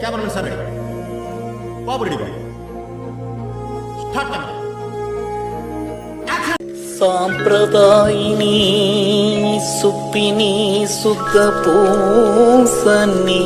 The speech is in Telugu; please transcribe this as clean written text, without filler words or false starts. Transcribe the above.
కెమెరామెన్ సార్ రెడీ, బాబు రెడీ, స్టార్ట్ కెమెరా. సాంప్రదాయిని సుప్పిని సుఖ పూసని